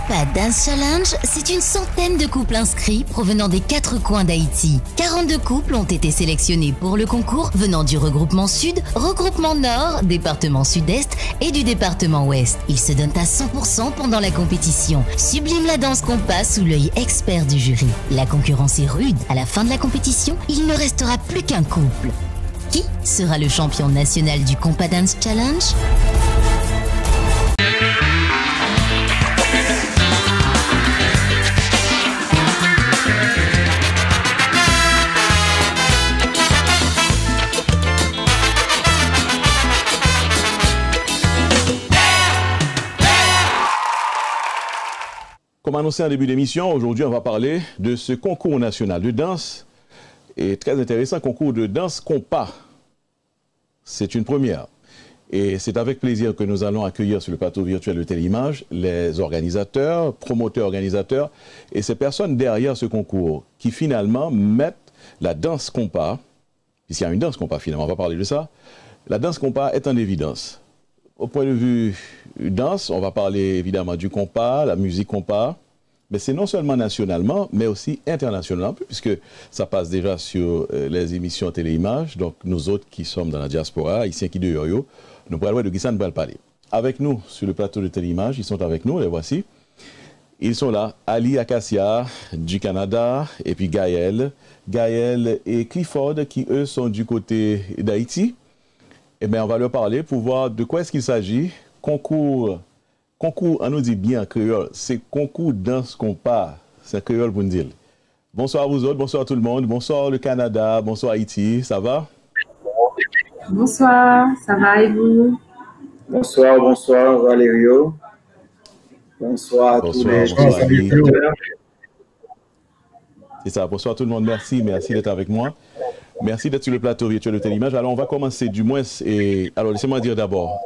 Compa Dance Challenge, c'est une centaine de couples inscrits provenant des 4 coins d'Haïti. 42 couples ont été sélectionnés pour le concours venant du regroupement Sud, regroupement Nord, département Sud-Est et du département Ouest. Ils se donnent à 100% pendant la compétition. Sublime la danse compas sous l'œil expert du jury. La concurrence est rude. À la fin de la compétition, il ne restera plus qu'un couple. Qui sera le champion national du Compa Dance Challenge? Comme annoncé en début d'émission, aujourd'hui on va parler de ce concours national de danse. Et très intéressant, concours de danse compas. C'est une première. Et c'est avec plaisir que nous allons accueillir sur le plateau virtuel de Téléimage les organisateurs, promoteurs, organisateurs et ces personnes derrière ce concours qui finalement mettent la danse compas, puisqu'il y a une danse compas finalement, on va parler de ça. La danse compas est en évidence. Au point de vue danse, on va parler évidemment du compas, la musique compas, mais c'est non seulement nationalement, mais aussi internationalement, puisque ça passe déjà sur les émissions Téléimages. Donc nous autres qui sommes dans la diaspora, ici qui de Yoyo, nous pourrons de qui ça nous va parler. Avec nous sur le plateau de Téléimages, ils sont avec nous, les voici. Ils sont là, Ali Acacia du Canada, et puis Gaël et Clifford qui eux sont du côté d'Haïti. Eh bien, on va leur parler pour voir de quoi est-ce qu'il s'agit. Concours, on nous dit bien en créole, c'est concours danse compas. C'est créole pour nous dire. Bonsoir à vous autres, bonsoir tout le monde, bonsoir le Canada, bonsoir Haïti, ça va? Bonsoir, ça va et vous? Bonsoir Valério. Bonsoir à tous les auditeurs. C'est ça, bonsoir tout le monde, merci d'être avec moi. Merci d'être sur le plateau virtuel de Téléimage. Alors, on va commencer du moins. Alors, laissez-moi dire d'abord,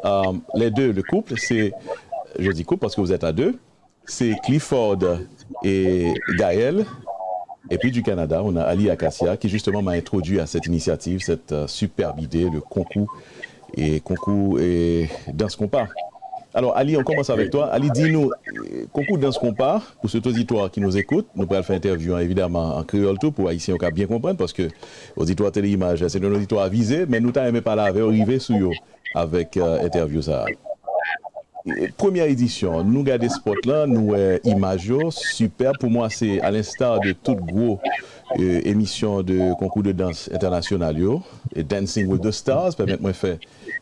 les deux, le couple, c'est, je dis couple parce que vous êtes à deux, c'est Clifford et Gaël. Et puis du Canada, on a Ali Acacia qui justement m'a introduit à cette initiative, cette superbe idée, le concours et danse compas. Alors, Ali, on commence avec toi. Ali, dis-nous, concours danse compas, pour cet auditoire qui nous écoute, nous pourrons faire interview, hein, évidemment, en créole tout, pour Haïtiens qui bien comprendre, parce que l'auditoire Téléimage, c'est un auditoire avisé, mais nous t'aimons pas là, arriver sous eux avec interview ça. Première édition, nous regardons ce spot là, nous images, super, pour moi, c'est à l'instar de toute grosse émission de concours de danse international, et Dancing with the Stars, permettez-moi de faire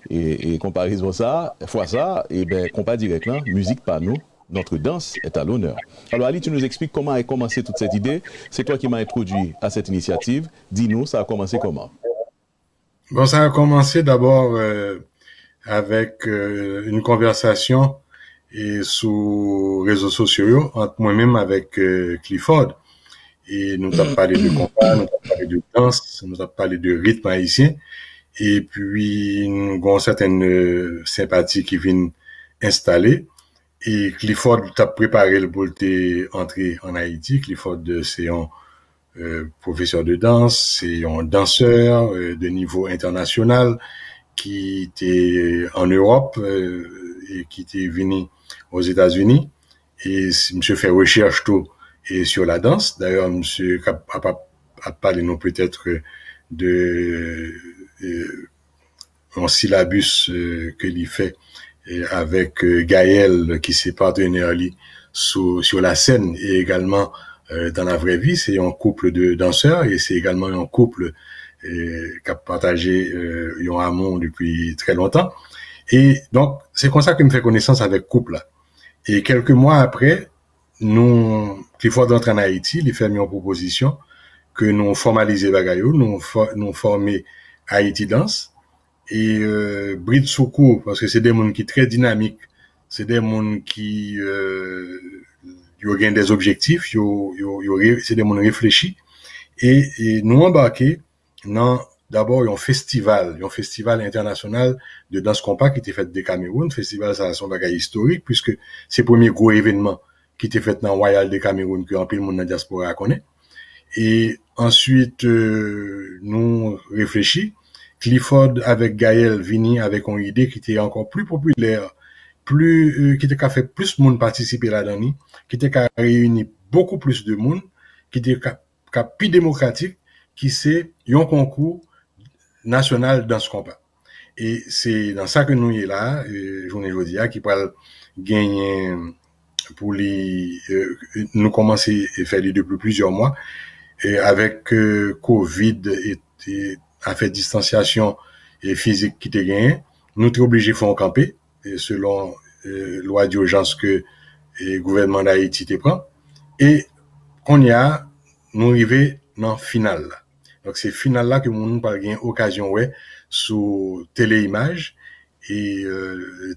et comparaison ça, fois ça, et bien, compas direct là, musique pas nous, notre danse est à l'honneur. Alors Ali, tu nous expliques comment a commencé toute cette idée. C'est toi qui m'as introduit à cette initiative. Dis-nous, ça a commencé comment? Bon, ça a commencé d'abord avec une conversation et sur réseaux sociaux entre moi-même avec Clifford. Et nous avons parlé de compas, nous avons parlé de danse, nous avons parlé de rythme haïtien. Et puis, nous avons certaines sympathies qui viennent installer. Et Clifford a préparé le pour entrer en Haïti. Clifford, c'est un professeur de danse, c'est un danseur de niveau international qui était en Europe et qui était venu aux États-Unis. Et monsieur fait recherche tout et sur la danse. D'ailleurs, monsieur a parlé nous peut-être de un syllabus que l'il fait avec Gaël qui s'est partenaire sur la scène et également dans la vraie vie. C'est un couple de danseurs et c'est également un couple qui a partagé un amour depuis très longtemps. Et donc, c'est comme ça que me fait connaissance avec couple là. Et quelques mois après, Clifford entre en Haïti, il fait une proposition que nous formaliser bagayou, nous former Haïti Danse et Bride Soukou parce que c'est des gens qui très dynamiques, c'est des gens qui ont des objectifs, c'est des gens réfléchis et nous embarquer dans d'abord un festival international de danse compas qui était fait de Cameroun. Festival ça son bagage historique puisque c'est le premier gros événement qui était fait dans Royal de Cameroun que en pile monde dans diaspora connaît. Et ensuite nous réfléchis. Clifford avec Gaël vini avec une idée qui était encore plus populaire, plus, qui était fait plus de monde participer là-dedans, qui était réuni beaucoup plus de monde, qui était plus démocratique, qui c'est un concours national dans ce combat. Et c'est dans ça que nous y est là, journée aujourd'hui, qui peut gagner pour les, nous commencer à faire depuis plusieurs mois, et avec Covid et a fait distanciation et physique qui était gagné, nous sommes obligés de faire camper, et selon loi d'urgence que le gouvernement d'Haïti te prend, et qu'on y a, nous arrivons dans le final. Donc c'est final là que nous pas gagné occasion ouais sous téléimage et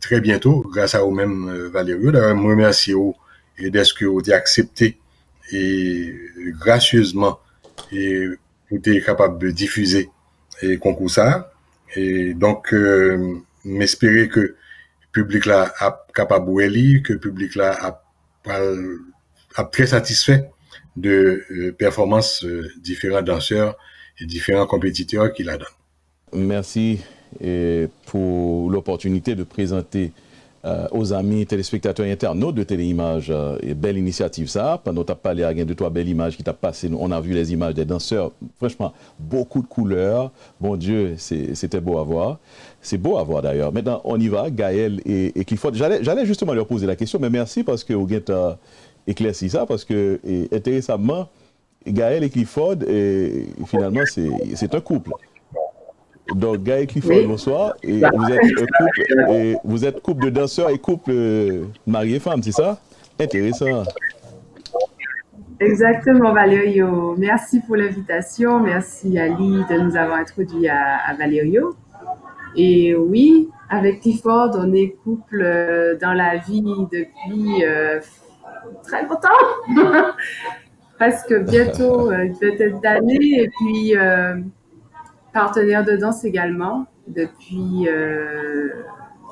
très bientôt grâce à vous même Valério d'ailleurs me remercie vous et d'être que vous avez accepté et gracieusement et vous êtes capable de diffuser et concours ça et donc m'espérer que le public là a capable de lire, que le public là a très satisfait de performances différents danseurs et différents compétiteurs qui la donnent. Merci pour l'opportunité de présenter aux amis téléspectateurs et internautes de Téléimage belle initiative ça. Pendant que tu as parlé à de toi belle image qui t'a passé, on a vu les images des danseurs, franchement beaucoup de couleurs, bon Dieu c'était beau à voir, c'est beau à voir d'ailleurs. Maintenant on y va, Gaël et Clifford, j'allais justement leur poser la question, mais merci parce que vous avez éclairci ça, parce que intéressamment Gaël et Clifford, finalement, c'est un couple. Donc, Gaël et Clifford, oui. Bonsoir. Et vous êtes couple de danseurs et couple mari et femme, c'est ça? Intéressant. Exactement, Valério. Merci pour l'invitation. Merci, Ali, de nous avoir introduits à Valério. Et oui, avec Clifford, on est couple dans la vie depuis très longtemps. Presque bientôt une vingtaine d'années et puis partenaire de danse également depuis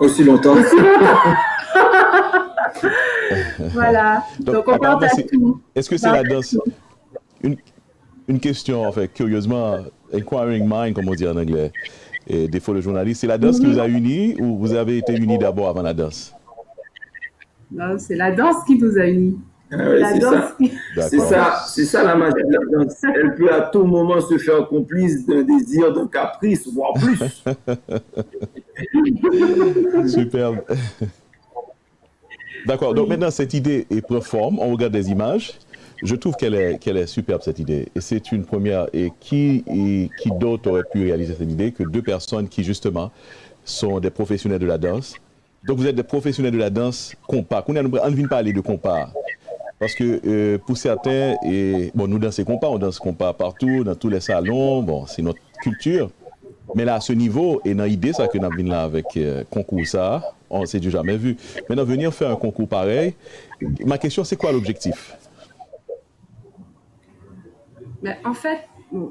aussi longtemps. Voilà. Donc on partage tout. Est-ce que c'est la danse? Une question en fait, curieusement, inquiring mind comme on dit en anglais, et défaut de journaliste, c'est la danse qui vous a unis ou vous avez été unis d'abord avant la danse? Non, c'est la danse qui nous a unis. Ah oui, c'est ça la magie de la danse. Elle peut à tout moment se faire complice d'un désir, d'un caprice, voire plus. Superbe. D'accord, donc maintenant cette idée est prend forme, on regarde des images. Je trouve qu'elle est superbe cette idée. Et c'est une première. Et qui d'autre aurait pu réaliser cette idée que deux personnes qui justement sont des professionnels de la danse. Donc vous êtes des professionnels de la danse compas. On vient parler de compas. Parce que pour certains, bon, nous dansons compas, on danse compas partout, dans tous les salons, bon, c'est notre culture. Mais là, à ce niveau, et dans l'idée, ça que nous avons là avec concours, ça, on ne s'est jamais vu. Maintenant, venir faire un concours pareil, ma question, c'est quoi l'objectif? Mais en fait, bon,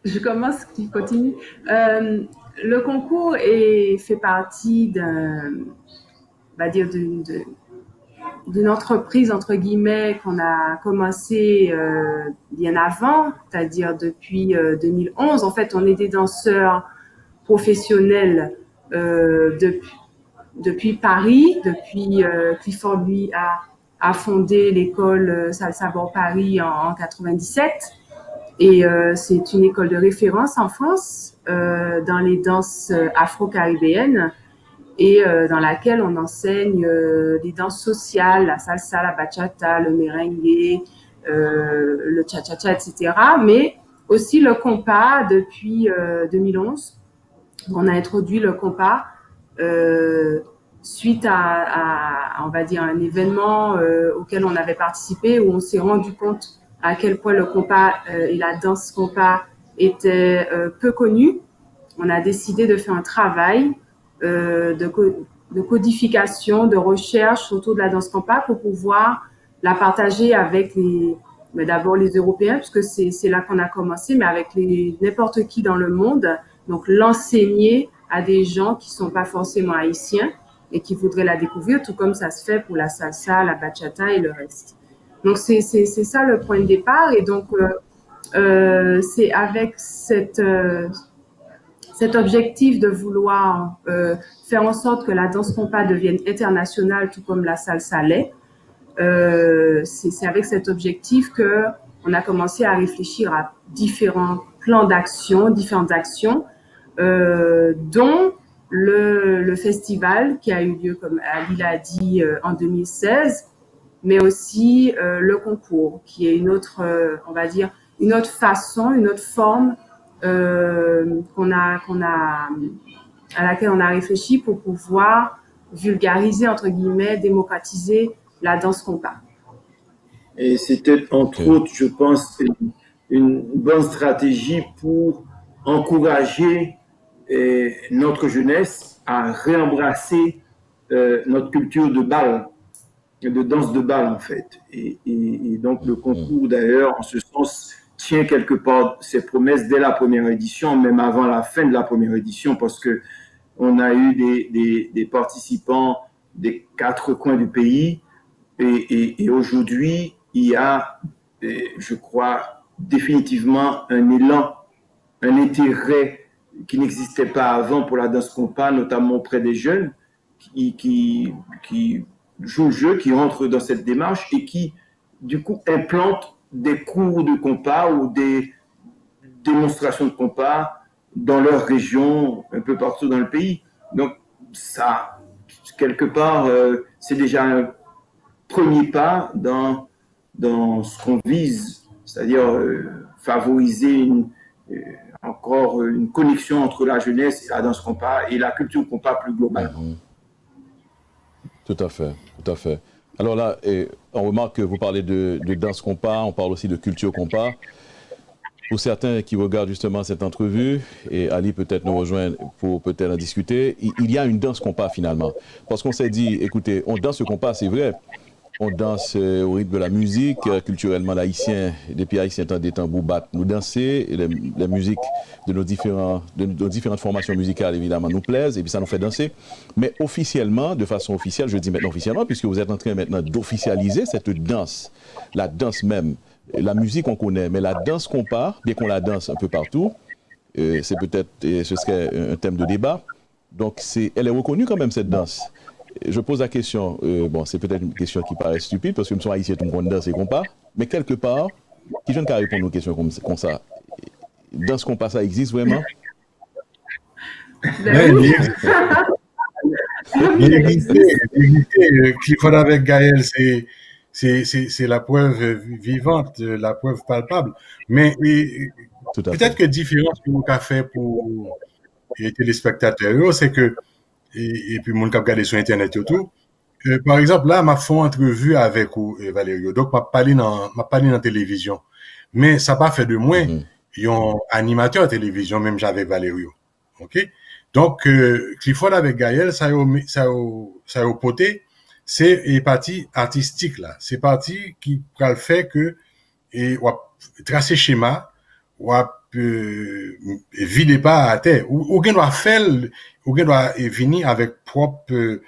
je commence, qui continue. Le concours fait partie d'une entreprise, entre guillemets, qu'on a commencé bien avant, c'est-à-dire depuis 2011. En fait, on est des danseurs professionnels depuis Paris. Depuis Clifford, lui, a fondé l'école Salsa Bor Paris en 97. Et c'est une école de référence en France dans les danses afro-caribéennes. Et dans laquelle on enseigne les danses sociales, la salsa, la bachata, le merengue, le cha-cha-cha, etc. Mais aussi le compas depuis 2011. On a introduit le compas suite à, on va dire, un événement auquel on avait participé où on s'est rendu compte à quel point le compas et la danse compas étaient peu connus. On a décidé de faire un travail de codification, de recherche autour de la danse compas pour pouvoir la partager avec d'abord les Européens, puisque c'est là qu'on a commencé, mais avec n'importe qui dans le monde. Donc, l'enseigner à des gens qui sont pas forcément haïtiens et qui voudraient la découvrir, tout comme ça se fait pour la salsa, la bachata et le reste. Donc, c'est ça le point de départ. Et donc, c'est avec cet objectif de vouloir faire en sorte que la danse compas devienne internationale, tout comme la salsa l'est. C'est avec cet objectif que on a commencé à réfléchir à différents plans d'action, différentes actions, dont le festival qui a eu lieu, comme Ali l'a dit, en 2016, mais aussi le concours, qui est une autre, on va dire, une autre façon, une autre forme à laquelle on a réfléchi pour pouvoir vulgariser, entre guillemets, démocratiser la danse compas. Et c'était entre autres, je pense, une bonne stratégie pour encourager notre jeunesse à réembrasser notre culture de bal, de danse de bal en fait. Et donc le concours d'ailleurs, en ce sens, tient quelque part ses promesses dès la première édition, même avant la fin de la première édition, parce que on a eu des participants des 4 coins du pays. Et aujourd'hui, il y a, je crois, définitivement un élan, un intérêt qui n'existait pas avant pour la danse compas, notamment auprès des jeunes qui jouent le jeu, qui entrent dans cette démarche et qui, du coup, implantent des cours de compas ou des démonstrations de compas dans leur région, un peu partout dans le pays. Donc, ça, quelque part, c'est déjà un premier pas dans ce qu'on vise, c'est-à-dire favoriser encore une connexion entre la jeunesse et la danse compas et la culture compas plus globalement. Tout à fait, tout à fait. Alors là, on remarque que vous parlez de danse compas, on parle aussi de culture compas. Pour certains qui regardent justement cette entrevue, et Ali peut-être nous rejoindre pour peut-être en discuter, il y a une danse compas finalement. Parce qu'on s'est dit, écoutez, on danse le compas, c'est vrai. On danse au rythme de la musique, culturellement l'haïtien, depuis haïtiens temps des tambours battent, nous danser, et les musiques de nos différentes formations musicales évidemment nous plaisent, et puis ça nous fait danser. Mais officiellement, de façon officielle, je dis maintenant officiellement, puisque vous êtes en train maintenant d'officialiser cette danse, la danse même, la musique on connaît, mais la danse compas, bien qu'on la danse un peu partout, c'est peut-être, ce serait un thème de débat, donc elle est reconnue quand même cette danse. Je pose la question, bon, c'est peut-être une question qui paraît stupide, parce que nous sommes haïtiens, tout le monde danse et compas, mais quelque part, qui je ne peux répondre aux questions comme ça? Danse compas, ça existe vraiment? Clifford avec Gaël, c'est la preuve vivante, la preuve palpable. Mais peut-être que la différence que vous avez fait pour les téléspectateurs, c'est que et puis mon cap regarder sur internet et tout. Par exemple là m'a fait une entrevue avec Valerio. Donc m'a parlé dans télévision. Mais ça pas fait de moi un animateur télévision même j'avais Valerio. OK? Donc Clifford avec Gaël ça a poté, c'est partie artistique là. C'est partie qui va le faire que et tracer schéma ou vider pas à terre ou doit faire ou doit venir avec propre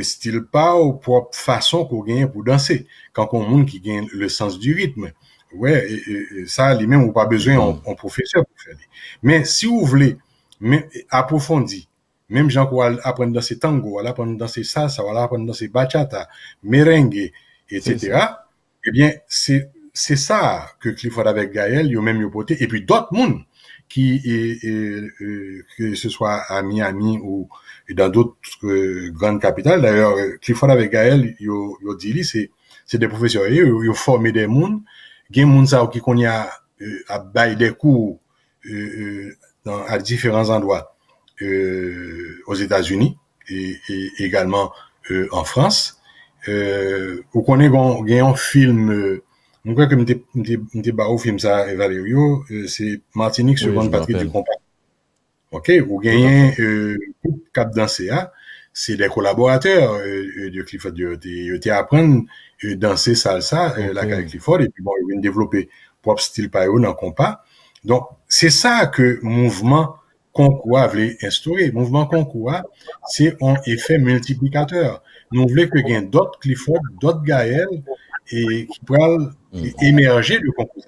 style pas ou propre façon qu'on gagne pour danser quand on monde qui gagne le sens du rythme ouais et ça lui-même ou pas besoin un professeur pour faire mais si vous voulez même approfondir même gens qui apprendre danser tango apprendre danser salsa apprendre danser bachata merengue etc. eh bien c'est ça que Clifford avec Gaël yo même yo porté et puis d'autres monde qui que ce soit à Miami ou dans d'autres grandes capitales d'ailleurs Clifford avec Gaël yo dit c'est des professeurs yo formé des monde gen monde ça qui connait à bailler des cours à différents endroits aux États-Unis et également en France on connaît un film je crois que m'était au film ça Valerio c'est Martinique seconde patrie du compas. OK, ou gagnez cap danser c'est des collaborateurs de Clifford ils apprennent danser salsa la Clifford et puis bon ils viennent développer propre style par eux dans compas. Donc c'est ça que mouvement concours voulait instaurer. Mouvement concours c'est un effet multiplicateur. Nous voulons que gagne d'autres Clifford, d'autres Gaël et qui pourraient émerger de concours.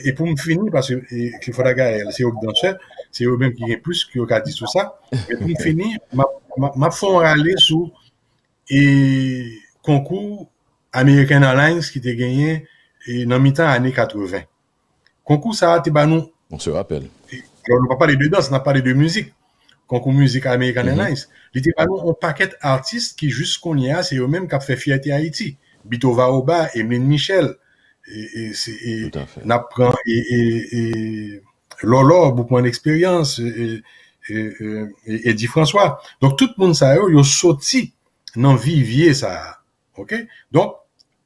Et pour me finir, parce que Clifford Agael, c'est eux danseur, c'est eux même qui ont plus qui ont dit tout ça. Mais pour me finir, m'a fait aller sur et concours American Airlines qui était gagné dans mi-temps années 80. Concours ça a été nous. On se rappelle. On n'a pas parlé de danse, on a parlé de musique. Concours musique American Airlines. Il était nous un paquet d'artistes qui juste qu'on y a, c'est eux-mêmes qui ont fait Fierté Haïti. Bito Vaoba, Emeline Michel. Et n'apprend et Lolo beaucoup d'expérience et dit François. Donc tout le monde ça yo sorti dans vivier ça. OK? Donc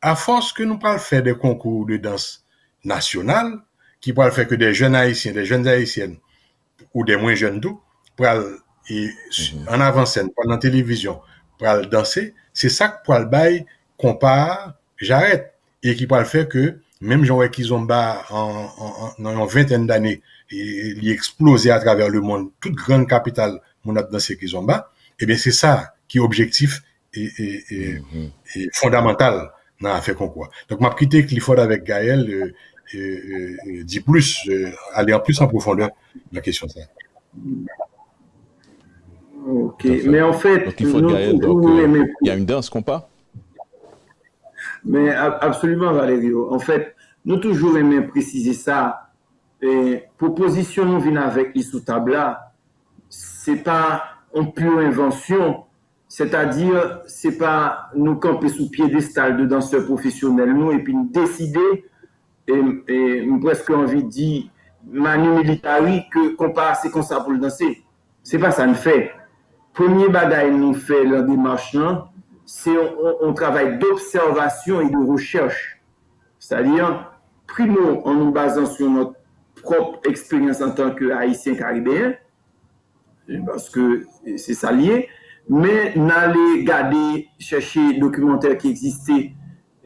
à force que nous pas faire des concours de danse national qui pas faire que des jeunes haïtiens, des jeunes haïtiennes ou des moins jeunes tout pour en avant-scène, pour la télévision, pour danser, c'est ça que pour le bail compare, j'arrête et qui peut le faire que même gens qui ont bas en une vingtaine d'années et il explosé à travers le monde, toute grande capitale mon a dansé qui ont bas, et bien c'est ça qui est objectif et fondamental dans l'affaire concours. Donc m'a quitté Clifford avec Gaël dit plus aller en plus en profondeur la question ça. OK, mais en fait donc, Clifford Gaël, donc, il y a une danse compas. Mais absolument, Valério. En fait, nous toujours aimons préciser ça. Proposition nous vient avec les sous-tabla. C'est pas une pure invention. C'est-à-dire, c'est pas nous camper sous piédestal de danseurs professionnels, nous, et puis nous décider, et presque envie de dire, manu militari, qu'on passe c'est comme ça pour le danser. C'est pas ça nous fait. Premier bagaille nous fait la démarche, là, c'est un travail d'observation et de recherche. C'est-à-dire, primo, en nous basant sur notre propre expérience en tant que haïtien caribéen, parce que c'est ça lié, mais n'aller garder, chercher documentaires qui existaient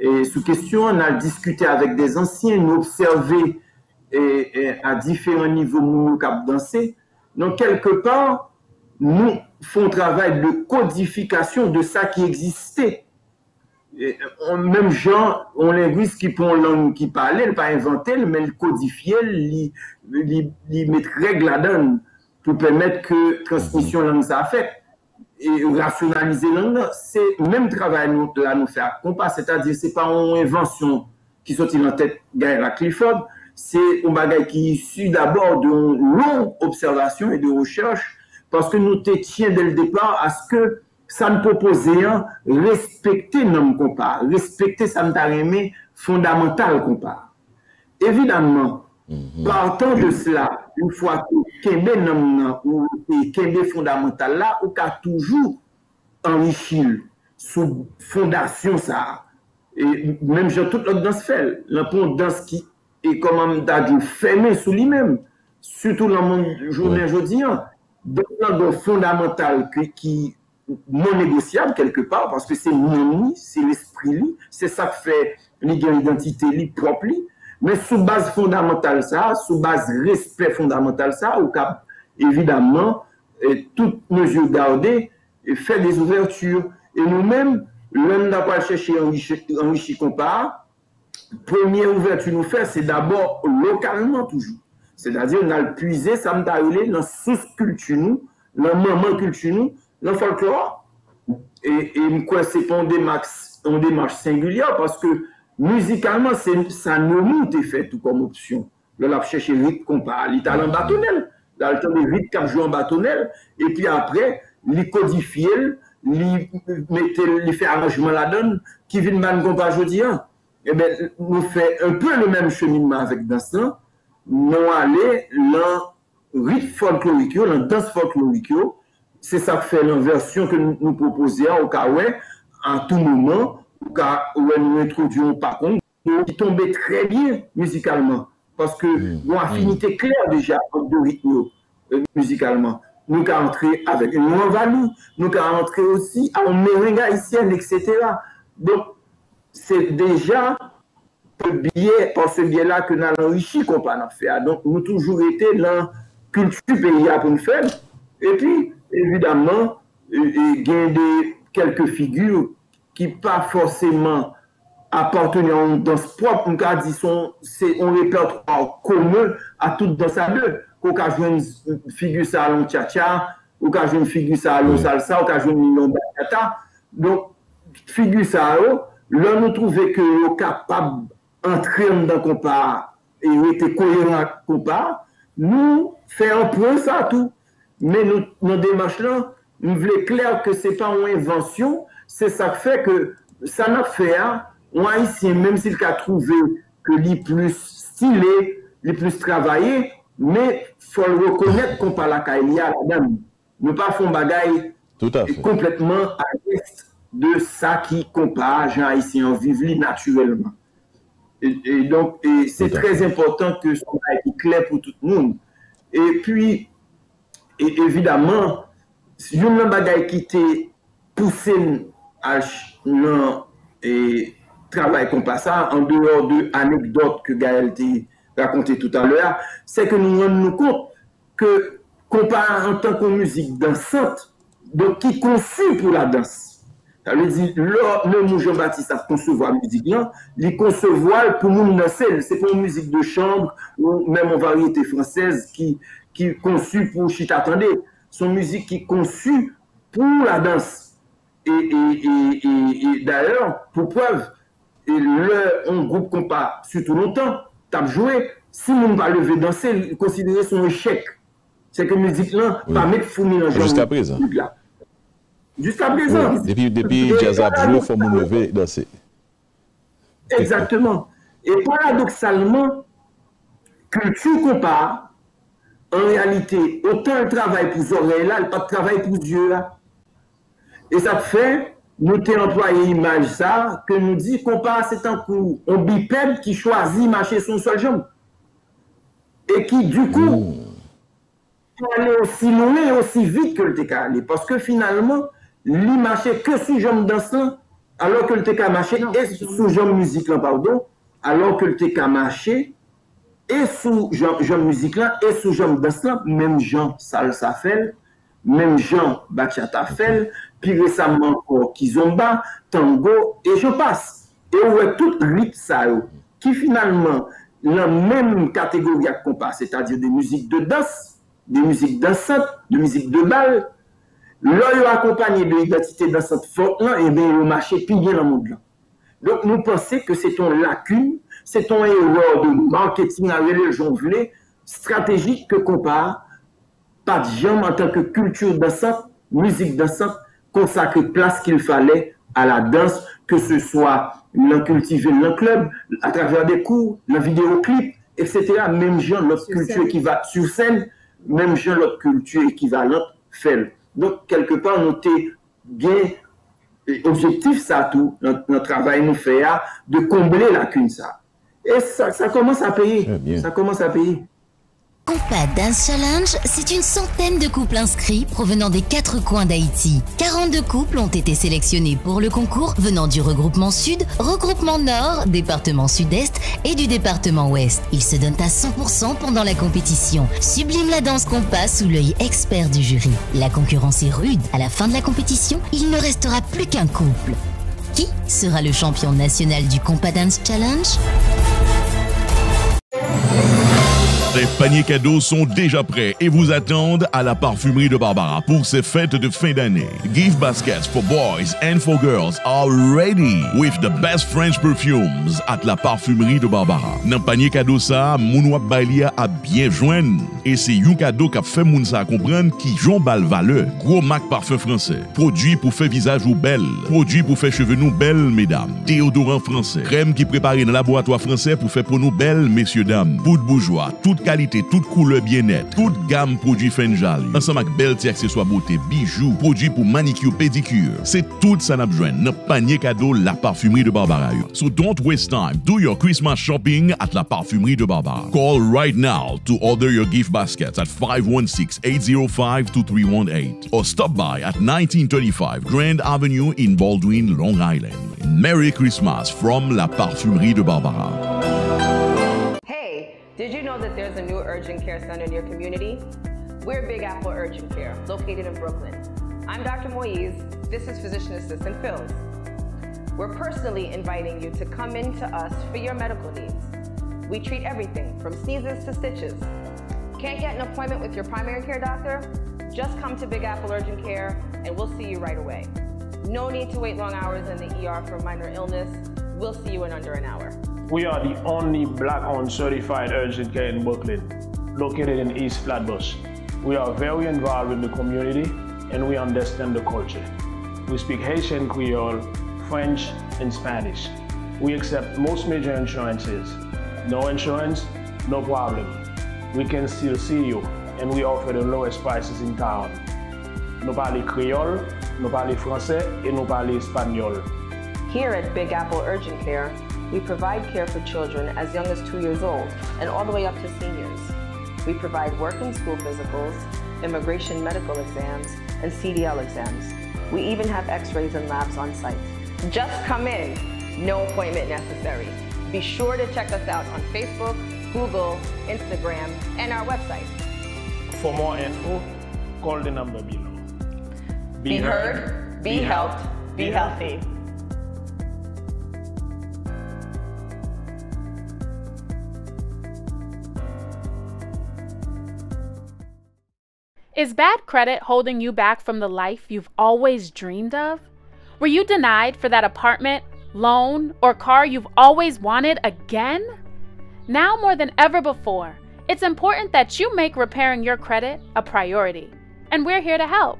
et sous question, on a discuté avec des anciens, nous observer à différents niveaux nous cap danser. Donc, quelque part, nous faisons un travail de codification de ça qui existait. Même genre, on linguiste qui prend langue qui parlait, il pas inventé, mais il codifiait, il met règles là-dedans pour permettre que transmission langue ça fait. Et rationaliser langue, c'est même travail là nous faire compas, c'est-à-dire c'est pas une invention qui sortit dans tête Gaël à Clifford, c'est un bagage qui est issu d'abord d'une longue observation et de recherche, parce que nous étions dès le départ à ce que ça nous proposait respecter nos compas, respecter ça nous aimé fondamental compas. Évidemment, partant de cela, une fois que Kembe nom ou Kembe fondamental là, ou qu'a toujours enrichi sous fondation ça. Et même j'ai toute l'autre danse fait, l'autre danse qui est comme on a dit fermé sous lui-même, surtout dans mon journée aujourd'hui, donc là fondamental qui non négociable quelque part parce que c'est lui, c'est l'esprit, c'est ça qui fait l'identité propre. Mais sous base fondamentale ça, sous base respect fondamental ça, ou cap évidemment toute mesure gardée et faire des ouvertures. Et nous-mêmes, l'homme n'a pas cherché enrichi compas. Première ouverture nous fait, c'est d'abord localement toujours. C'est-à-dire on a puisé ça me taillé dans sous-culture nous, dans maman culture nous, dans folklore. Et quoi c'est pas une démarche singulière parce que musicalement, ça nous est fait tout comme option. Là, on a cherché rythme compas, il talent bâtonnel. Là, le temps de rythme qui joue en bâtonnel. Et puis après, il codifie, il fait arrangement là-dedans, qui vient de man compas aujourd'hui. Eh bien, nous fait un peu le même cheminement avec dansant. Nous aller dans rythme folklorique, dans danse folklorique. C'est ça que fait l'inversion que nous proposons au cas où, à tout moment, où nous introduisons par contre, qui tombait très bien musicalement. Parce que nous avons une affinité claire déjà entre deux rythmes musicalement. Nous avons entré avec une Valou, nous avons entré aussi en merengue haïtienne, etc. Donc, c'est déjà par ce biais-là que nous avons enrichi qu'on peut en faire. Donc, nous avons toujours été dans culture pays pour nous faire. Et puis, évidemment, il y a quelques figures qui pas forcément appartenant à une danse propre, on a dit c'est un répertoire commun à toute danse à deux. Qu'on a joué une figure ça à l'on cha-cha, ou qu'on a joué une figure ça à l'on salsa, ou qu'on a joué une l'on bachata. Donc, figure ça, là, nous trouvons que nous sommes capables d'entrer dans le compas et être cohérent avec le compas. Nous faisons un peu ça tout. Mais nos démarches là, nous voulons clair que ce n'est pas une invention, c'est ça qui fait que ça n'a fait, on haïtien, même s'il a trouvé que les plus stylé, les plus travaillé, mais il faut le reconnaître qu'on parle à Kailia, madame. Nous ne pas faire bagaille complètement à l'est de ça qui compare Jean haïtien vivent naturellement. Et donc, c'est très important que ce soit clair pour tout le monde. Et puis, évidemment, si une bagaille qui était poussée à et travail comme ça, en dehors de anecdotes que Gaël t'a raconté tout à l'heure, c'est que nous rendons compte que comparé en tant que musique dansante, donc qui est conçue pour la danse. Ça veut dire, le Jean-Baptiste a concevoir la musique, il concevoir pour nous danser, c'est pas une musique de chambre ou même en variété française qui est conçue pour chita attendez, c'est une musique qui est conçue pour la danse. Et d'ailleurs, pour preuve, un groupe qu'on pas surtout longtemps, t'as joué, si on va lever danser, considérer son échec. C'est que musique là, pas mettre fourni dans jusqu'à présent. Jusqu'à présent. Oui. Depuis jazz a joué, il faut me lever danser. Exactement. Et paradoxalement, culture qu'on part, en réalité, autant le travail pour les oreilles là, le pas de travail pour les yeux là. Et ça fait, nous t'ai employé image ça, que nous dit qu'on passe c'est un coup, un bipède qui choisit marcher son seul jambe. Et qui, du coup, peut aller aussi loin et aussi vite que le TK aller. Parce que finalement, il marchait que sous jambe dansant, alors que le TK marchait et sous jambe musique là, pardon, alors que le TK marchait et sous jambe musique là, et sous jambe dansant, même Jean salsa fait, même Jean bachata fait, puis récemment encore kizomba, tango, et je passe. Et on voit tout rythme ça, qui finalement, la même catégorie qu'on passe, c'est-à-dire des musiques de danse, des musiques dansantes, de musique de bal, là, accompagné de l'identité dansante forte, et bien, le marché puis bien dans le monde là. Donc, nous pensons que c'est une lacune, c'est une erreur de marketing à religion stratégique que compare, pas de jambe en tant que culture dansante, musique dansante, consacrer place qu'il fallait à la danse, que ce soit l'en cultiver dans le club, à travers des cours, le vidéoclip, etc. Même genre l'autre culture qui va sur scène, même genre l'autre culture équivalente fait. Donc, quelque part, nous t'es bien objectif, ça tout, notre travail nous fait de combler la lacune, ça. Et ça commence à payer. Ça commence à payer. Compas Dance Challenge, c'est une centaine de couples inscrits provenant des 4 coins d'Haïti. 42 couples ont été sélectionnés pour le concours venant du regroupement Sud, regroupement Nord, département Sud-Est et du département Ouest. Ils se donnent à 100% pendant la compétition. Sublime la danse compas sous l'œil expert du jury. La concurrence est rude. À la fin de la compétition, il ne restera plus qu'un couple. Qui sera le champion national du Compas Dance Challenge? Les paniers cadeaux sont déjà prêts et vous attendent à la parfumerie de Barbara pour ces fêtes de fin d'année. Gift baskets for boys and for girls are ready with the best French perfumes at la parfumerie de Barbara. Dans panier cadeau ça, moun wap baylia a bien joindre. Et c'est un cadeau qui fait moun sa comprendre qui jon bal valeur. Gros marque parfum français. Produit pour faire visage ou belle. Produit pour faire cheveux nous belles, mesdames. Déodorant français. Crème qui préparé dans laboratoire français pour faire pour nous belles, messieurs, dames. Poudre bourgeois. Toute qualité, toute couleur bien-être, toute gamme produits Fenjal, ensemble avec belles accessoires beauté, bijoux, produits pour manicure, pédicure. C'est tout ça n'a besoin dans panier cadeau la parfumerie de Barbara. So don't waste time. Do your Christmas shopping at la parfumerie de Barbara. Call right now to order your gift baskets at 516-805-2318 or stop by at 1935 Grand Avenue in Baldwin, Long Island. Merry Christmas from la parfumerie de Barbara. Did you know that there's a new urgent care center in your community? We're Big Apple Urgent Care, located in Brooklyn. I'm Dr. Moise. This is Physician Assistant Phils. we're personally inviting you to come in to us for your medical needs. We treat everything from sneezes to stitches. Can't get an appointment with your primary care doctor? Just come to Big Apple Urgent Care and we'll see you right away. No need to wait long hours in the ER for minor illness. We'll see you in under an hour. We are the only Black-owned certified urgent care in Brooklyn, located in East Flatbush. We are very involved in the community and we understand the culture. We speak Haitian Creole, French, and Spanish. We accept most major insurances. No insurance, no problem. We can still see you, and we offer the lowest prices in town. Nous parlons Creole, nous parlons Français, et nous parlons Espagnol. Here at Big Apple Urgent Care, we provide care for children as young as 2 years old and all the way up to seniors. We provide work and school physicals, immigration medical exams, and CDL exams. We even have x-rays and labs on site. Just come in, no appointment necessary. Be sure to check us out on Facebook, Google, Instagram, and our website. For more info, call the number below. Be heard, be helped, be healthy. Is bad credit holding you back from the life you've always dreamed of? Were you denied for that apartment, loan, or car you've always wanted again? Now more than ever before, it's important that you make repairing your credit a priority. And we're here to help.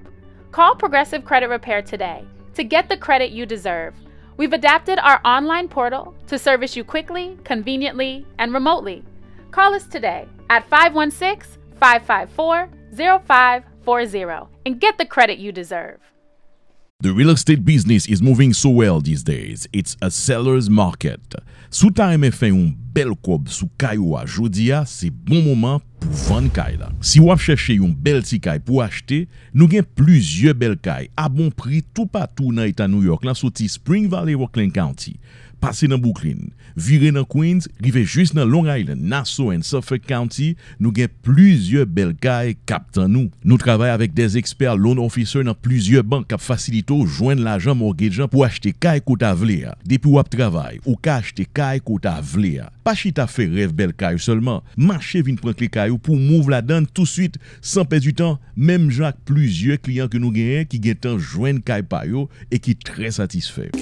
Call Progressive Credit Repair today to get the credit you deserve. We've adapted our online portal to service you quickly, conveniently, and remotely. Call us today at 516-554-0540 and get the credit you deserve. The real estate business is moving so well these days. It's a seller's market. Sou ta reme fè yon bel kob sou kay ou a jodia, c'est bon moment pour vendre kay la. Si wap cherche yon bel ti kay pour acheter, nou gen plusieurs bel kay à bon prix tout partout dans État New York, la soti Spring Valley, Rockland County. Passez dans Brooklyn, virez dans Queens, rive juste dans Long Island, Nassau et Suffolk County, nous avons plusieurs belles cailles captant nous. Nous travaillons avec des experts loan officers dans plusieurs banques qui facilitent joindre l'argent mortgage pour acheter caille qu'on t'a vle. Depuis ou travail, ou ka acheter caille qu'on t'a vle. Pas chita fait rêve belle caille seulement. Marché vinn prendre les cailles pour move la donne tout de suite sans perdre du temps. Même Jacques plusieurs clients que nous gagnons qui gagnent temps joindre caille pa yo et qui très satisfait.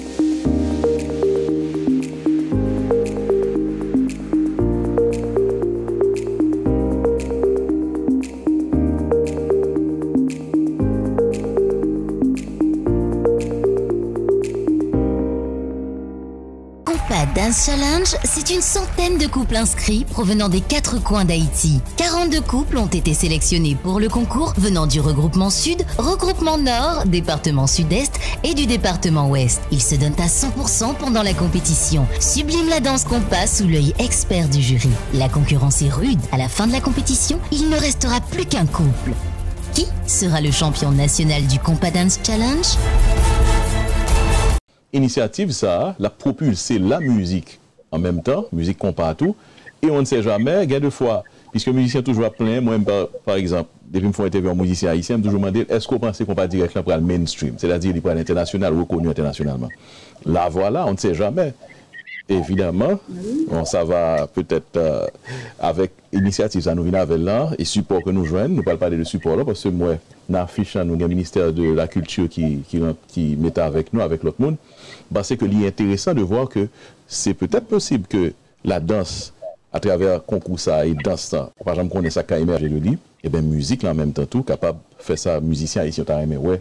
Dance Challenge, c'est une centaine de couples inscrits provenant des 4 coins d'Haïti. 42 couples ont été sélectionnés pour le concours venant du regroupement Sud, regroupement Nord, département Sud-Est et du département Ouest. Ils se donnent à 100% pendant la compétition. Sublime la danse compas sous l'œil expert du jury. La concurrence est rude. À la fin de la compétition, il ne restera plus qu'un couple. Qui sera le champion national du Compas Dance Challenge? Initiative, ça, la propulser la musique en même temps, musique compas tout, et on ne sait jamais, il y a deux fois, puisque les musiciens toujours plein, moi par exemple, depuis que je fais interview un musicien haïtien, je me toujours demandé, est-ce qu'on pense qu'on va directement pour le mainstream, c'est-à-dire pour l'international, reconnu internationalement. Là, voilà, on ne sait jamais. Évidemment, bon, ça va peut-être avec initiative, ça nous vient avec là, et support que nous joignons, nous ne parlons pas de support là, parce que moi, dans l'affiche, nous avons le ministère de la Culture qui met avec nous, avec l'autre monde. Bah, c'est que c'est intéressant de voir que c'est peut-être possible que la danse, à travers concours ça et danse ça, par exemple, qu'on ait ça qu'à émerger le livre, et bien musique là en même temps tout, capable de faire ça, musicien ici, on t'a aimé, ouais,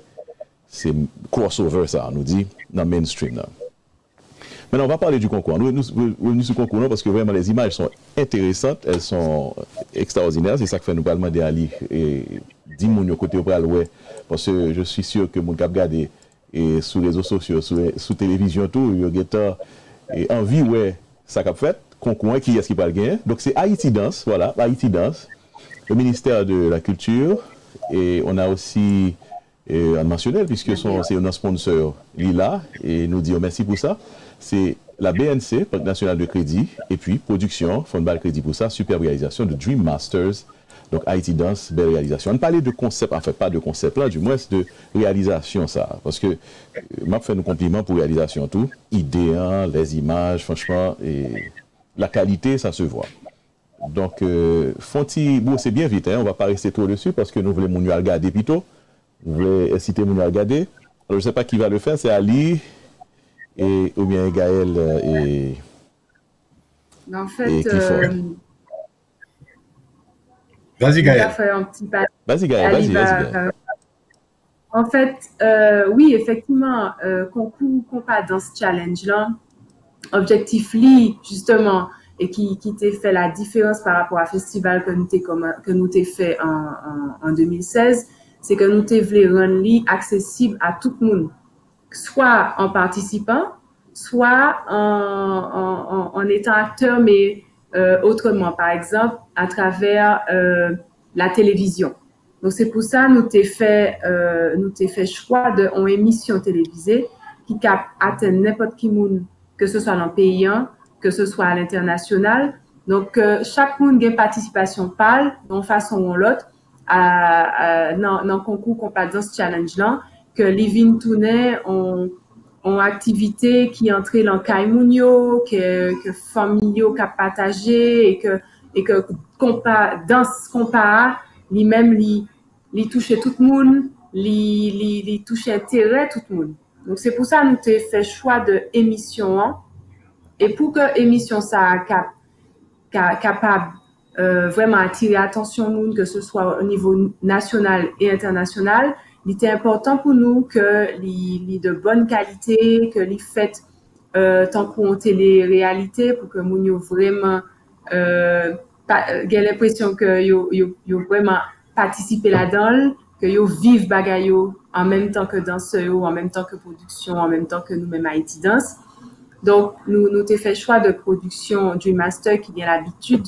c'est crossover ça, on nous dit, dans le mainstream là. Maintenant, on va parler du concours. Nous sommes sur le concours parce que vraiment les images sont intéressantes, elles sont extraordinaires, c'est ça que fait nous demander à Ali et dis-moi au côté opéral, ouais, parce que je suis sûr que mon cap garder et sur les réseaux sociaux, sur télévision, tout, il y a envie, ouais, ça qu'a fait, concours, qui est-ce qui va le gagner. Donc c'est Haïti Danse, voilà, Haïti Danse, le ministère de la Culture, et on a aussi un mentionnel, puisque c'est un sponsor Lila, et nous disons merci pour ça. C'est la BNC, Banque nationale de crédit, et puis production, Fonds de balle crédit pour ça, superbe réalisation de Dream Masters Donc Haïti Danse, belle réalisation. On parlait de concept, enfin pas de concept là, du moins de réalisation ça. Parce que m'a fait nos compliments pour réalisation tout. Idée, hein, les images, franchement, et la qualité, ça se voit. Donc, Fonti, bon, c'est bien vite, hein, on va pas rester trop dessus parce que nous voulons nous regarder plutôt. Nous voulons inciter nous à regarder. Alors, je ne sais pas qui va le faire, c'est Ali et ou bien Gaël et. En fait, vas-y Gaël. Vas-y Gaël, vas-y. En fait, oui, effectivement, concours compas dans ce challenge-là, objectif li, justement, et qui t'a fait la différence par rapport au festival que nous t'ai fait en 2016, c'est que nous t'ai voulu rendre li accessible à tout le monde, soit en participant, soit en étant acteur, mais autrement, par exemple, à travers la télévision. Donc, c'est pour ça nous t'ai fait choix d'une émission télévisée qui atteint n'importe qui monde, que ce soit dans le pays, que ce soit à l'international. Donc, chaque monde a une participation pâle, d'une façon ou l'autre, dans le concours qu'on parle dans ce challenge-là, que Living Tournay ont activité qui entrée dans Caïmounio, que familiaux qui a partagé et que danse compas, lui-même, lui touchait tout le monde, lui touchait intérêt tout le monde. Donc, c'est pour ça que nous avons fait choix de émission. Et pour que l'émission soit capable vraiment attirer l'attention de nous, que ce soit au niveau national et international, il était important pour nous que les de bonne qualité, que les faites tant qu'on télé-réalité pour que nous ayons vraiment l'impression que yo vraiment participé là-dedans, que yo vivent bagayo en même temps que danseur, en même temps que production, en même temps que nous-mêmes Haïti Danse. Donc, nous avons fait choix de production du master qui a l'habitude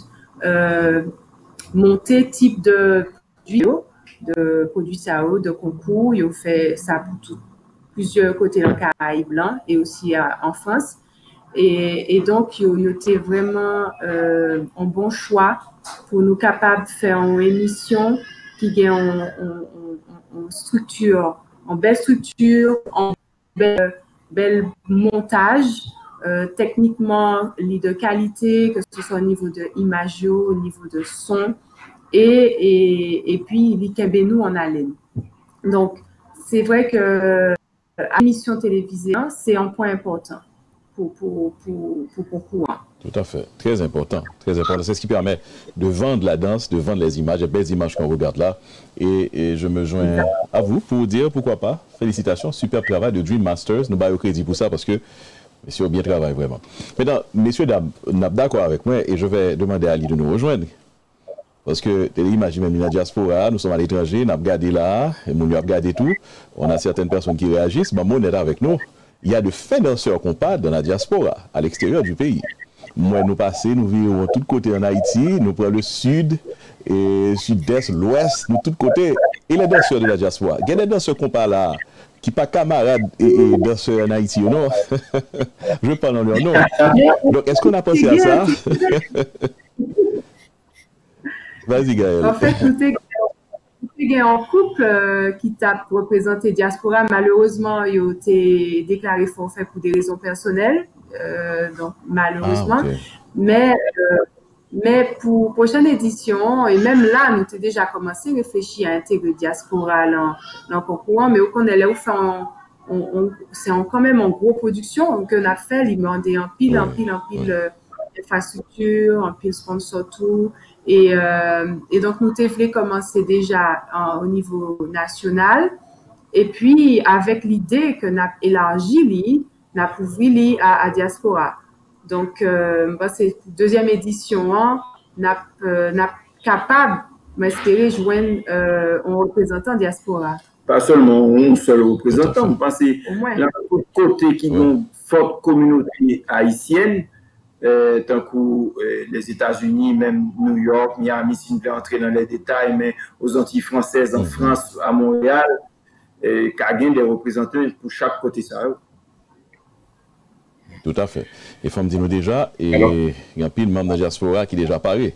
monter type de vidéo, de produits SAO, de concours. Ils ont fait ça pour plusieurs côtés dans le Caraïbe blanc et aussi en France. Et donc, ils ont été vraiment un bon choix pour nous capables de faire une émission qui est en structure, en belle structure, en bel montage. Techniquement, de qualité, que ce soit au niveau de imagio, au niveau de son, et puis les nous en haleine. Donc, c'est vrai que l'émission télévisée, c'est un point important pour concours. Tout à fait, très important, très important. C'est ce qui permet de vendre la danse, de vendre les images, les belles images qu'on regarde là. Et je me joins à vous pour dire, pourquoi pas, félicitations, super travail de Dream Masters. Nous baillons au crédit pour ça parce que messieurs, bien travaillé vraiment. Maintenant, messieurs, dames, d'accord avec moi et je vais demander à Ali de nous rejoindre. Parce que, imaginez même la diaspora, nous sommes à l'étranger, nous avons regardé là, nous avons regardé tout. On a certaines personnes qui réagissent, mais on est avec nous. Il y a de fins danseurs qu'on parle dans la diaspora, à l'extérieur du pays. Moi, nous passons, nous vivons de tous côtés en Haïti, nous prenons le sud, et sud-est, l'ouest, nous de tous côtés. Et les danseurs de la diaspora, il y a des danseurs qu'on parle là, qui pas camarades et danseurs en Haïti, non? Je parle en leur nom. Donc, est-ce qu'on a pensé à ça? Vas-y, Gaël. En fait, nous avons un couple qui t'a représenté Diaspora. Malheureusement, il a été déclaré forfait pour des raisons personnelles. Donc, malheureusement. Okay. Mais pour prochaine édition, et même là, nous avons déjà commencé à réfléchir à intégrer Diaspora dans le concours, mais au qu'on est là, c'est quand même en gros production que nous avons fait, il m'a demandé en pile infrastructure, en pile sponsor tout. Et donc, nous avons commencé déjà au niveau national. Et puis, avec l'idée que nous avons élargi, nous avons ouvert à Diaspora. Donc, c'est deuxième édition, nous sommes capables, m'espérer, joindre un représentant Diaspora. Pas seulement un seul représentant, parce que là, côté qui a une forte communauté haïtienne, tant que les États-Unis, même New York, Miami, si on veut entrer dans les détails, mais aux Antilles françaises, en France, à Montréal, qu'il y a des représentants pour chaque côté ça. Tout à fait. Et faut me dire déjà, et il y a un pile de membres de la diaspora qui déjà parlé.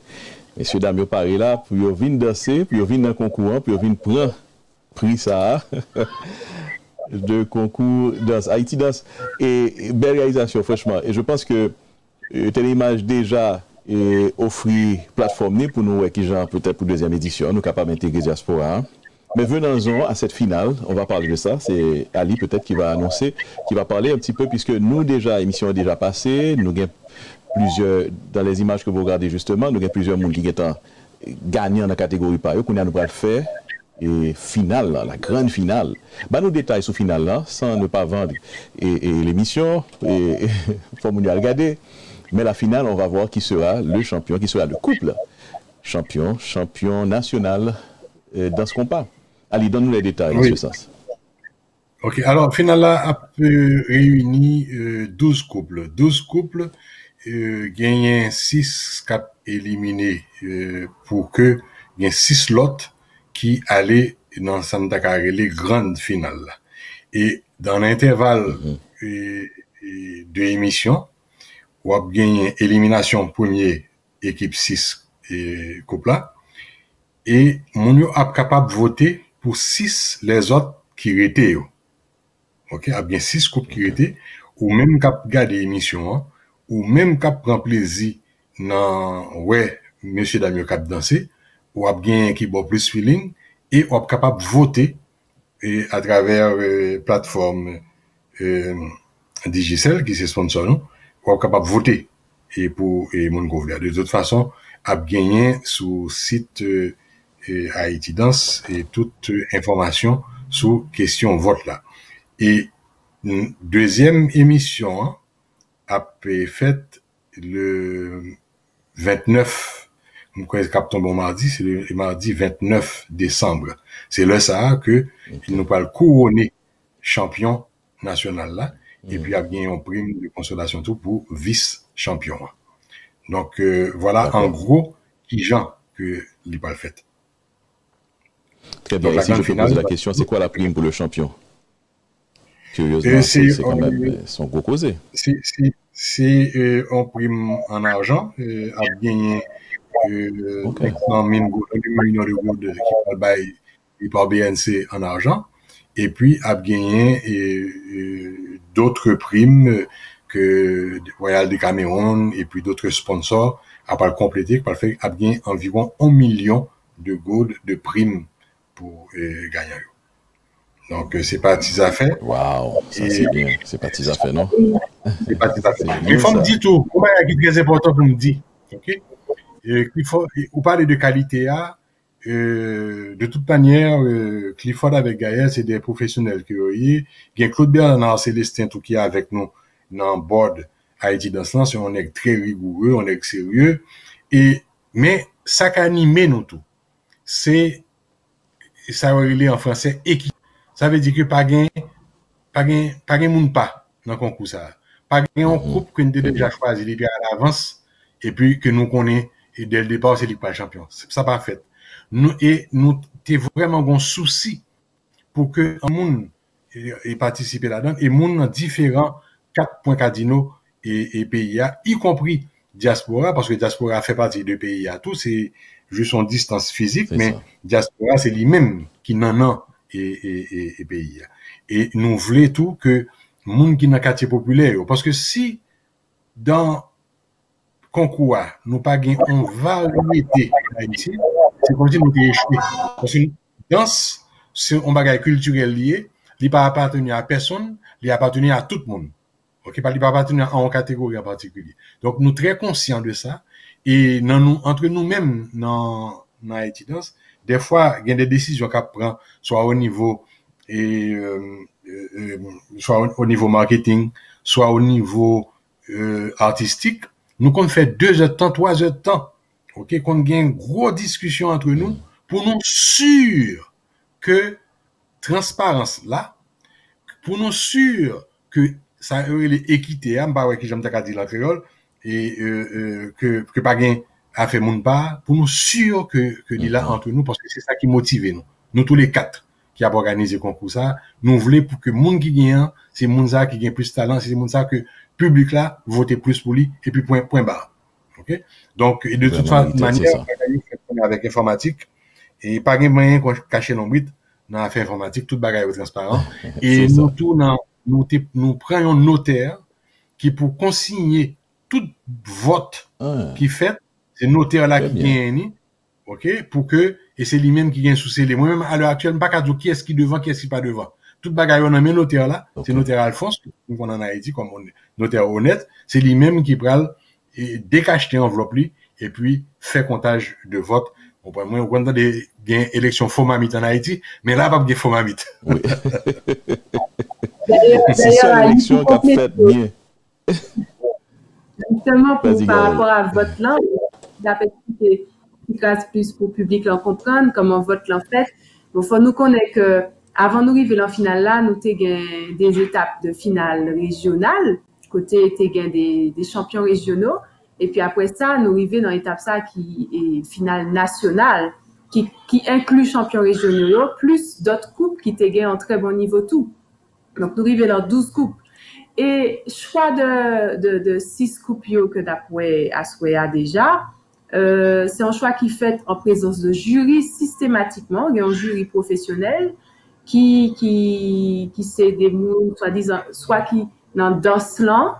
Messieurs, dames, yo paré là, pour yo venir danser, pour yo venir dans le concours, pour yo venir prendre prix ça de concours danse, Haïti Danse. Et belle réalisation, franchement. Et je pense que telle image déjà offrir plateforme pour nous, qui genre peut-être pour deuxième édition, nous capables d'intégrer Diaspora. Hein. Mais venons-en à cette finale, on va parler de ça. C'est Ali peut-être qui va annoncer, qui va parler un petit peu, puisque nous déjà, l'émission est déjà passée, nous avons plusieurs, dans les images que vous regardez justement, nous avons plusieurs monde qui sont gagnants dans la catégorie par eux, qu'on a nous pas le faire. Et finale, là, la grande finale. Bah, nous détails sur finale là, sans ne pas vendre et l'émission, et faut nous regarder. Mais la finale, on va voir qui sera le champion, qui sera le couple. Champion national dans ce combat. Allez, donne-nous les détails, oui. M. Sass. Ok, alors, finale là, a réuni 12 couples. 12 couples, gagnent 6 cap éliminés pour que il y ait 6 lots qui allaient dans Santa Carré, les grandes finales. Et dans l'intervalle de émission, on a gagné élimination premier équipe 6 et couple là. Et mon yo a capable de voter pour 6 les autres qui étaient. OK, a bien 6 couples qui étaient ou même cap garder émission hein, ou même cap prend plaisir dans ouais monsieur Damien cap danser ou a bien qui bon plus feeling et on est capable de voter et à travers plateforme Digicel qui c'est sponsor nous on est capable de voter et pour mon gouvernement de toute façon a gagné sur site Haïti Danse et toute information sur question vote là et deuxième émission hein, a faite le 29 quand cap tombe mardi, c'est le mardi 29 décembre. C'est là ça que il nous parle couronner champion national là et puis a gagné un prime de consolation tout pour vice champion. Donc voilà en gros qui gens que il pas fait. Très bien. Donc, si je finale, pose la question, c'est quoi la prime pour le champion? Curieusement, c'est quand même son gros causé. C'est un prime en argent a gagné 100 millions de gouttes qui bail par BNC en argent et puis a gagné d'autres primes que Royal de Cameroun et puis d'autres sponsors a pas complété par fait a gagné environ 1 million de gouttes de primes pour gagnant. Donc c'est pas petits affaires. Waouh, ça c'est bien, c'est pas petits affaires non. C'est pas petits affaires. Il faut me dire tout, comment est très important pour me dire. OK? Clifford, vous parlez de qualité de toute manière Clifford avec Gaël c'est des professionnels qui il y a Claude Bernard Célestin tout qui est avec nous dans board Haïti Danse là on est très rigoureux on est sérieux et mais ça qui anime nous tout c'est ça relé en français équité ça veut dire que pas gain monde pas dans concours ça pas gain un groupe que nous déjà choisi les à l'avance et puis que nous connaît et dès le départ c'est lui pas champion ça pas fait nous t'es vraiment un souci pour que un monde et participer là-dedans et monde dans différents 4 points cardinaux et pays y compris diaspora parce que diaspora fait partie de pays à tout c'est juste en distance physique c'est mais ça. Diaspora c'est lui-même qui n'en et pays et nous voulons tout que monde qui dans quartier populaire parce que si dans concours nous pas gain une variété ici c'est comme si nous échoué parce que danse c'est un bagage culturel lié il pas appartenir à personne il appartenir à tout le monde OK pas il pas appartenir à une catégorie en particulier donc nous très conscients de ça et entre nous-mêmes dans Haïti Danse des fois il y a des décisions qu'on prend soit au niveau soit au niveau marketing soit au niveau artistique nous qu'on fait 2 heures de temps 3 heures de temps OK qu'on gagne une grosse discussion entre nous pour nous sûr que transparence là pour nous sûr que ça l'équité hein pas que j'aime ta dire la créole et que pas gain a fait monde pas pour nous sûr que il là entre nous parce que c'est ça qui motive nous tous les 4 qui a organisé concours ça nous voulons pour que monde qui gagne c'est monde ça qui gagne plus talent c'est monde ça que public là voter plus pour lui et puis point barre OK? Donc, de toute manière, avec informatique, et pas de moyen qu'on cache l'ombre dans l'affaire informatique, toute bagaille est transparent. Et nous, tout, nous prenons un notaire qui, pour consigner tout vote qui fait, c'est notaire là qui gagne, OK? Pour que, et c'est lui-même qui gagne sous ses moi-même, à l'heure actuelle, pas qu'à dire qui est-ce qui devant, qui est-ce qui pas devant. Toute bagaille, on a mis notaire là, c'est notaire Alphonse, nous on en Haïti, comme on est notaire honnête, c'est lui-même qui prend décacheter enveloppe et puis fait comptage de vote. Bon, moi, on a des élections faux mamite en Haïti, mais là, pas de faux mamite. Oui. C'est ça l'élection qu'a fait bien. Justement, par rapport à vote là, la petite efficace plus pour le public l'en comprendre, comment vote l'en fait. Donc, faut nous connaître que avant d'arriver en finale là, nous avons des étapes de finale régionale, côté des champions régionaux, et puis après ça, nous arrivons dans l'étape ça qui est finale nationale, qui inclut champions régionaux, plus d'autres coupes qui étaient en très bon niveau tout. Donc, nous arrivons dans 12 coupes. Et choix de 6 coupes que d'après Aswea déjà, c'est un choix qui est fait en présence de jury systématiquement. Il y a un jury professionnel qui c'est des mots, soit qui dans danse-là,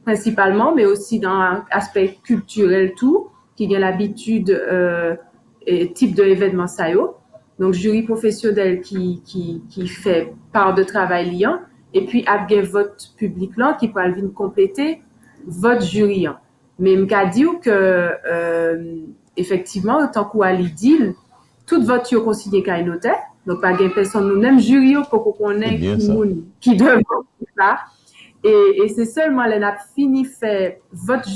principalement, mais aussi dans l'aspect culturel tout, qui a l'habitude et type d'événement ça y est. Donc, jury professionnel qui fait part de travail liant, et puis après vote public là, qui peut venir compléter vote jury. Mais je peux dire que, effectivement, tant qu'on dit, tout vote est considéré comme notaire. Donc, pas de personne, nous, même jury, pour qu'on ait qui devant ça. Et c'est seulement là, fini fait vote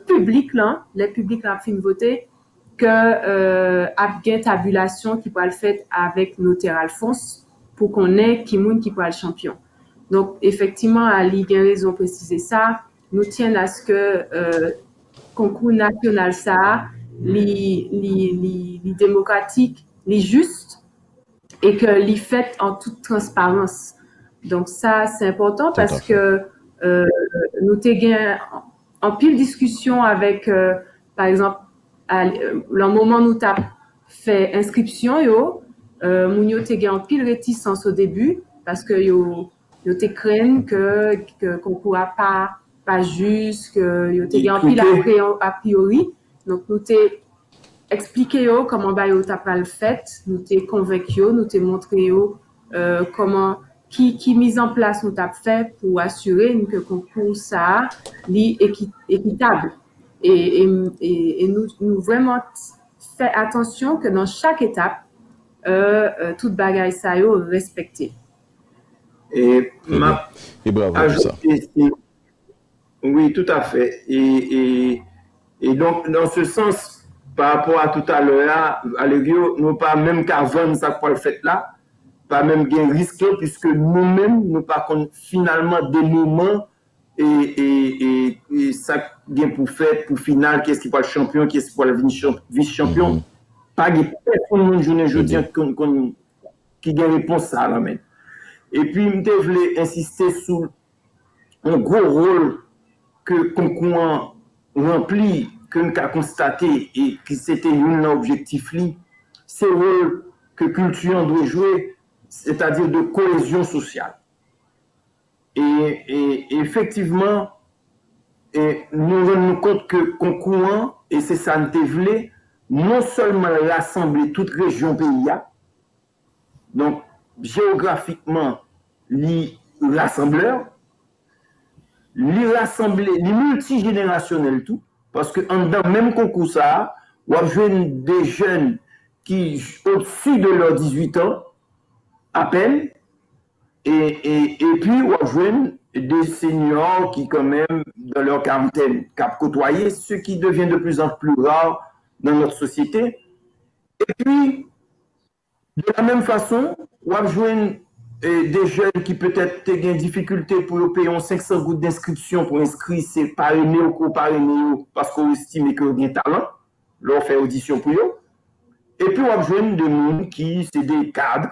public là, les publics là fini voter que a gain tabulation qui peut le faire avec notaire Alphonse pour qu'on ait qui peut le champion. Donc effectivement, Ali a raison de préciser ça. Nous tiens à ce que concours national ça, les démocratique, les juste et que les fait en toute transparence. Donc ça c'est important parce que nous t'ai en pile discussion avec par exemple le moment où tu as fait inscription Mounio t'ai en pile réticence au début parce que yo te craignent que qu'on pourra pas juste que yo t'ai en pile a priori. Donc nous t'ai expliqué comment ba yo t'a pas le fait, nous t'ai convaincu, nous t'ai montré comment qui mise en place nous t'a fait pour assurer que concours ça est équitable et nous vraiment fait attention que dans chaque étape toute bagaille ça est respecté. Et bravo ça. Oui, tout à fait. Et donc dans ce sens par rapport à tout à l'heure à l'égio nous pas même qu'avant ça pour le fait là pas même gain risque puisque nous-mêmes nous pas finalement des moments et ça gain pour faire pour finale qu'est-ce qui pour le champion qu'est-ce qui pour le vice-champion pas de personne journée jeudi qui gagne réponse ça là même. Et puis je voulais insister sur un gros rôle que concours remplit que nous avons constaté et que c'était un objectif c'est le rôle que culture doit jouer c'est-à-dire de cohésion sociale. Et effectivement, nous rendons compte que concourant, et c'est ça nous voulons, non seulement rassembler toute région pays, donc géographiquement, les rassembleurs, les rassembler, les multigénérationnels tout, parce que en dans même concours ça, on a des jeunes qui au-dessus de leurs 18 ans, à peine, et puis on joue des seniors qui quand même dans leur quarantaine cap côtoyer, ce qui devient de plus en plus rare dans notre société. Et puis de la même façon on joue des jeunes qui peut-être ont des difficultés pour payer 500 gouttes d'inscription pour inscrire c'est parrainé ou co-parrainé parce qu'on estime que ont talent, leur fait audition pour eux. Et puis on joue des gens qui c'est des cadres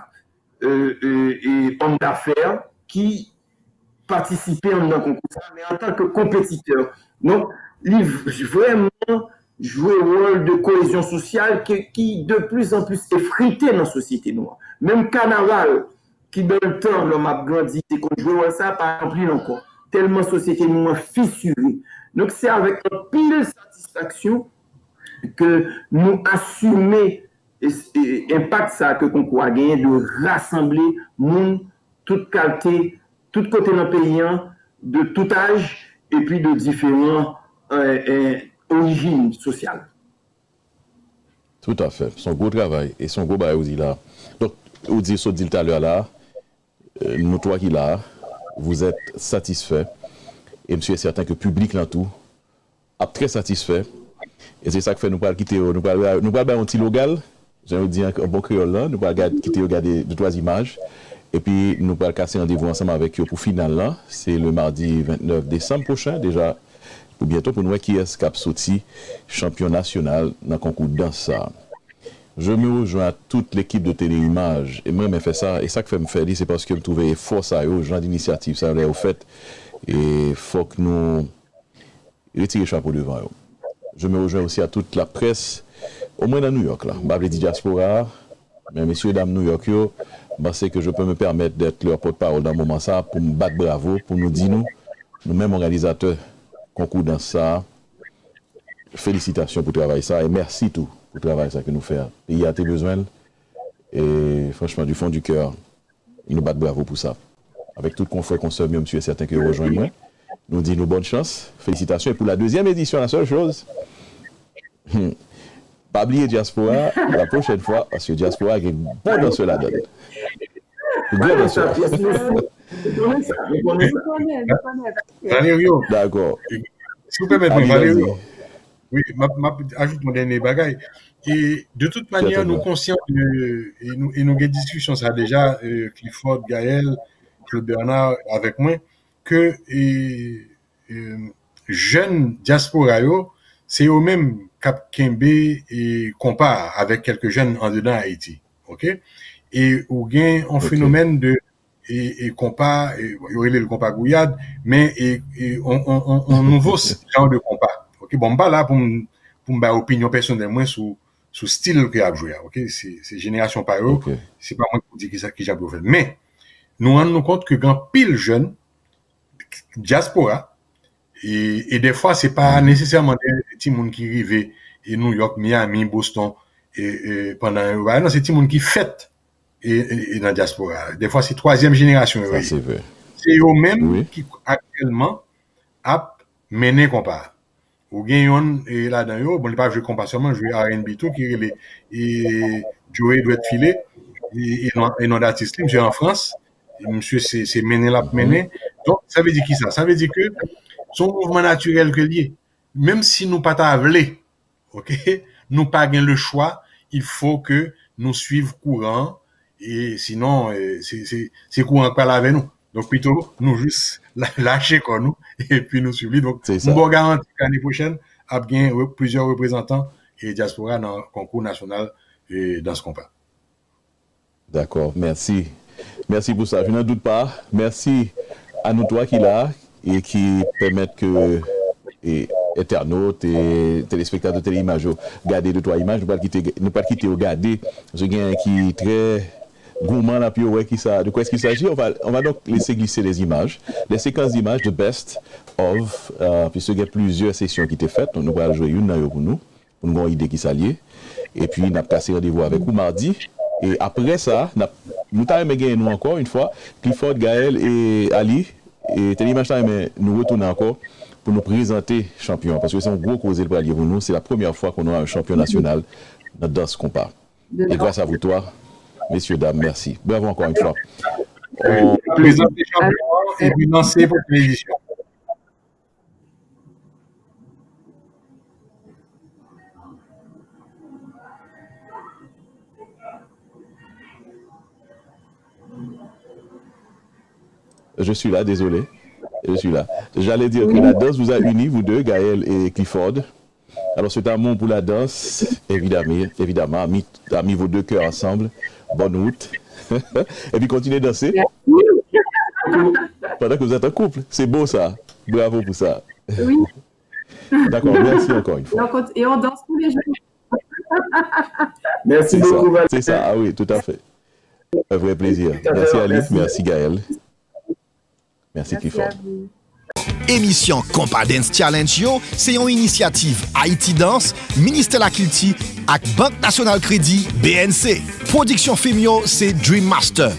et hommes d'affaires qui participaient dans le concours, mais en tant que compétiteurs. Donc, vraiment jouer un rôle de cohésion sociale qui de plus en plus effrité dans la société noire. Même carnaval, qui dans le temps, l'homme a grandi, c'est qu'on jouait ça, pas rempli encore. Tellement la société noire fissurée. Donc c'est avec un pile satisfaction que nous assumons l'impact ça que concours a gagné de rassembler monde, toute qualité, tout côté dans le pays, de tout âge et puis de différents origines sociales. Tout à fait. Son gros travail et son gros bail aussi là. Donc, vous dites ce dit tout à l'heure là, nous trois qui là, vous êtes satisfaits et monsieur est certain que le public là tout a très satisfait. Et c'est ça que fait nous pas quitter, nous pas un petit local, j'aimerais dire un bon créole là, nous pas quitter regarder deux trois images. Et puis, nous allons casser rendez-vous ensemble avec eux pour final là. C'est le mardi 29 décembre prochain, déjà, pour bientôt, pour nous voir qui est cap sorti champion national dans le concours de danse. Je me rejoins à toute l'équipe de Téléimage. Et moi, je fais ça. Et ça que fait me faire dire, c'est parce que je trouvais force à eux, aux gens d'initiative, ça au fait. Et il faut que nous retirions le chapeau devant eux. Je me rejoins aussi à toute la presse, au moins dans New York, là. Je dis diaspora, mais messieurs, dames, New York, je sais que je peux me permettre d'être leur porte-parole dans le moment ça, pour me battre bravo, pour nous dire, nous-mêmes organisateurs, concours dans ça, félicitations pour le travail ça, et merci tout pour le travail ça que nous faisons. Il y a tes besoins, et franchement, du fond du cœur, ils nous battent bravo pour ça. Avec tout le confort qu'on se met, monsieur est certain que vous rejoignez moi. Nous disons bonne chance, félicitations, et pour la deuxième édition, la seule chose, pas oublier Diaspora la prochaine fois, parce que Diaspora est bon dans cela donne. Bon dans cela. Valério. D'accord. Si vous permettez, Valério. Oui, ajoute mon dernier bagage. Et de toute manière, nous conscients et nous avons des discussions, ça déjà, Clifford, Gaël, Claude Bernard avec moi, que jeunes diaspora, c'est eux-mêmes Cap Kembe et compare avec quelques jeunes en dedans Haïti. OK? Et ou gain un phénomène de et compas, il y aurait le compas Gouillade, mais on nouveau genre de compas. OK? Bon, pas là pour me opinion personnelle moins sous style que a joué. OK? C'est génération par eux. C'est pas moi qui dis qui j'ai fait. Mais nous rendons compte que quand pile jeune diaspora et des fois c'est pas nécessairement des petits monde qui arrivent et New York, Miami, Boston et pendant non c'est petit monde qui fête et dans la diaspora. Des fois c'est troisième génération. Ça, c'est vrai. C'est eux mêmes qui actuellement a mené compas. Ou gagnons et là dans yo, bon il pas jouer compas seulement jouer R&B tout qui et Joey doit être filé et non d'artiste monsieur en France. Et monsieur c'est mené la mené. Donc ça veut dire qui ça? Ça veut dire que son mouvement naturel que lié. Même si nous pas t'avler, OK, nous pas gain le choix, il faut que nous suivions courant et sinon c'est courant pas là avec nous. Donc plutôt nous juste lâcher quoi nous et puis nous suivre. Donc nous bon garantir l'année prochaine a bien plusieurs représentants et diaspora dans le concours national et dans ce combat. D'accord, merci. Merci pour ça, je n'en doute pas. Merci à nous trois qui là et qui permettent que internautes et téléspectateurs de Téléimage regarder deux trois images, nous pas quitter regarder ce gain qui est très gourmand là puis ouais qui ça de quoi est-ce qu'il s'agit. On va donc laisser glisser les images, les séquences d'images de best of puisque il y a plusieurs sessions qui étaient faites, donc nous allons jouer une pour nous avoir une idée qui s'allie et puis on a passé rendez-vous avec vous mardi et après ça nous t'avons gagné nous encore une fois Clifford, Gaël et Ali et Téléimage nous retourner encore pour nous présenter champion, parce que c'est un gros causé pour nous. C'est la première fois qu'on a un champion national dans ce combat. Et grâce à vous trois, messieurs, dames, merci. Bravo encore une fois. Présenter champion et puis lancer votre édition. Je suis là, désolé. Je suis là. J'allais dire que la danse vous a unis, vous deux, Gaël et Clifford. Alors, cet amour pour la danse, évidemment, a mis vos deux cœurs ensemble. Bonne route. Et puis, continuez à danser. Pendant que vous êtes en couple. C'est beau, ça. Bravo pour ça. Oui. D'accord, merci encore une fois. Et on danse tous les jours. Merci beaucoup, Valérie. C'est ça, ah oui, tout à fait. Un vrai plaisir. Merci Alice, merci Gaël. Merci Clifford. Émission Compa Dance Challenge yo, c'est une initiative Haïti Dance, Ministère de la Culture ak Banque Nationale Crédit BNC. Production Femio, c'est Dream Master.